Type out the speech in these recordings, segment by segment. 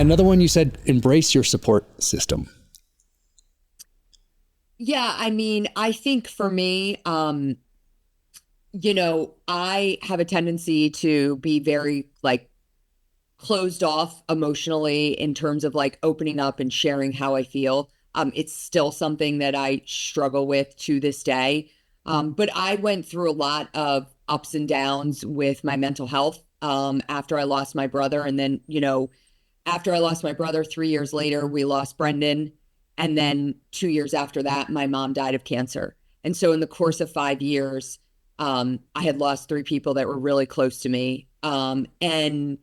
another one you said, embrace your support system. Yeah, I mean, I think for me, I have a tendency to be very like closed off emotionally in terms of like opening up and sharing how I feel. It's still something that I struggle with to this day. But I went through a lot of ups and downs with my mental health after I lost my brother. And then, after I lost my brother, 3 years later, we lost Brendan. And then 2 years after that, my mom died of cancer. And so in the course of 5 years, I had lost three people that were really close to me. And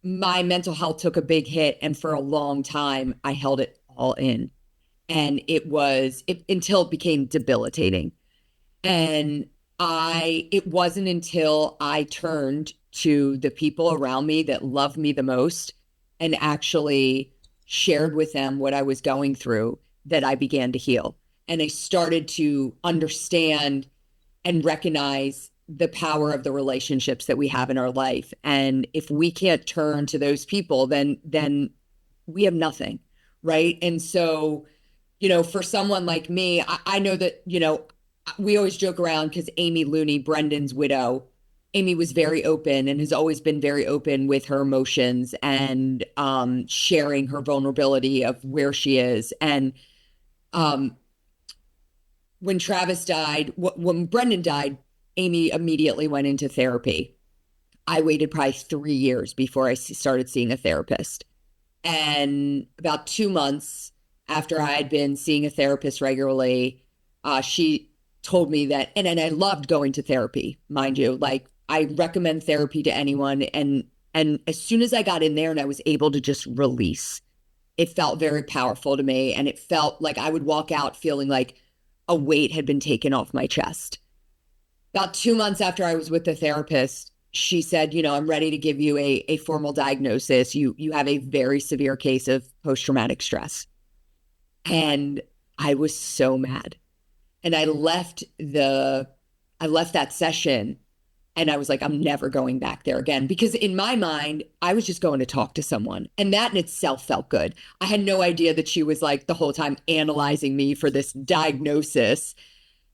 my mental health took a big hit. And for a long time, I held it all in. And until it became debilitating. And it wasn't until I turned to the people around me that loved me the most and actually shared with them what I was going through that I began to heal. And I started to understand and recognize the power of the relationships that we have in our life. And if we can't turn to those people, then we have nothing, right? And so, for someone like me, I know that, we always joke around because Amy Looney, Brendan's widow, Amy was very open and has always been very open with her emotions and sharing her vulnerability of where she is. And um, when Travis died, when Brendan died, Amy immediately went into therapy. I waited probably 3 years before I started seeing a therapist. And about 2 months after I had been seeing a therapist regularly, she told me that, and I loved going to therapy, mind you. Like I recommend therapy to anyone. And as soon as I got in there and I was able to just release, it felt very powerful to me. And it felt like I would walk out feeling like a weight had been taken off my chest. About 2 months after I was with the therapist, she said, I'm ready to give you a formal diagnosis. You have a very severe case of post-traumatic stress. And I was so mad. And I left that session and I was like, I'm never going back there again. Because in my mind, I was just going to talk to someone. And that in itself felt good. I had no idea that she was like the whole time analyzing me for this diagnosis.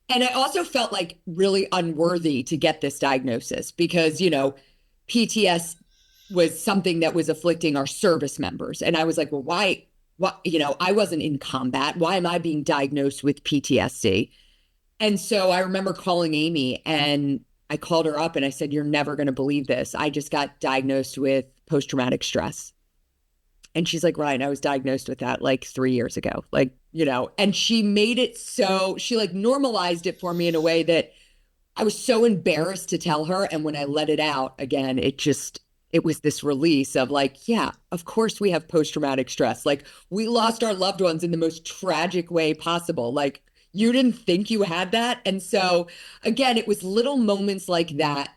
And I also felt like really unworthy to get this diagnosis because, PTS was something that was afflicting our service members. And I was like, well, why? What, I wasn't in combat. Why am I being diagnosed with PTSD? And so I remember calling Amy and I called her up and I said, you're never going to believe this. I just got diagnosed with post-traumatic stress. And she's like, Ryan, I was diagnosed with that like 3 years ago. Like, and she made it so she like normalized it for me in a way that I was so embarrassed to tell her. And when I let it out again, it was this release of like, yeah, of course we have post-traumatic stress. Like we lost our loved ones in the most tragic way possible. Like you didn't think you had that. And so again, it was little moments like that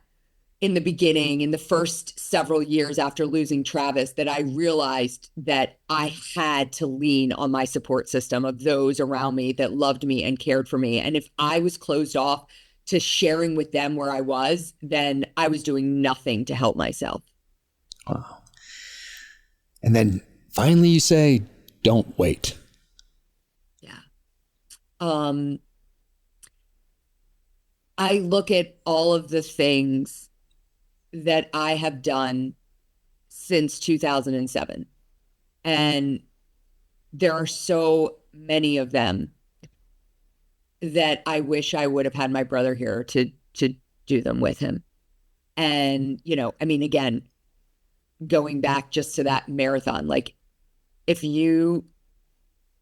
in the beginning, in the first several years after losing Travis, that I realized that I had to lean on my support system of those around me that loved me and cared for me. And if I was closed off to sharing with them where I was, then I was doing nothing to help myself. Wow. And then finally you say, don't wait. Yeah. I look at all of the things that I have done since 2007. And there are so many of them that I wish I would have had my brother here to do them with him. And, again, going back just to that marathon, like if you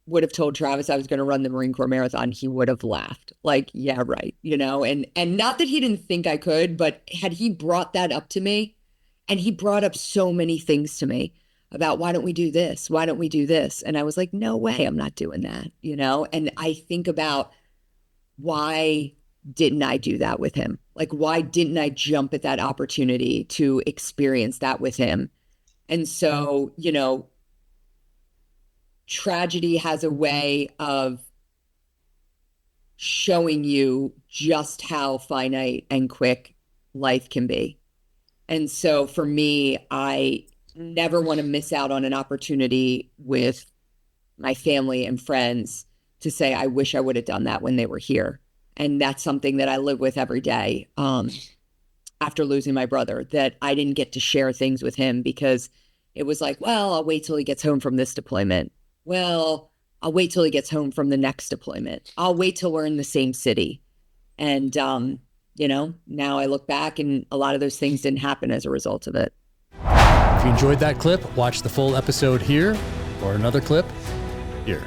would have told Travis I was going to run the Marine Corps Marathon, he would have laughed. Like, yeah, right. And not that he didn't think I could, but had he brought that up to me, and he brought up so many things to me about why don't we do this? Why don't we do this? And I was like, no way, I'm not doing that, And I think about why didn't I do that with him? Like, why didn't I jump at that opportunity to experience that with him? And so, tragedy has a way of showing you just how finite and quick life can be. And so for me, I never want to miss out on an opportunity with my family and friends to say, I wish I would have done that when they were here. And that's something that I live with every day. After losing my brother, that I didn't get to share things with him because it was like, well, I'll wait till he gets home from this deployment. Well, I'll wait till he gets home from the next deployment. I'll wait till we're in the same city. And, now I look back and a lot of those things didn't happen as a result of it. If you enjoyed that clip, watch the full episode here or another clip here.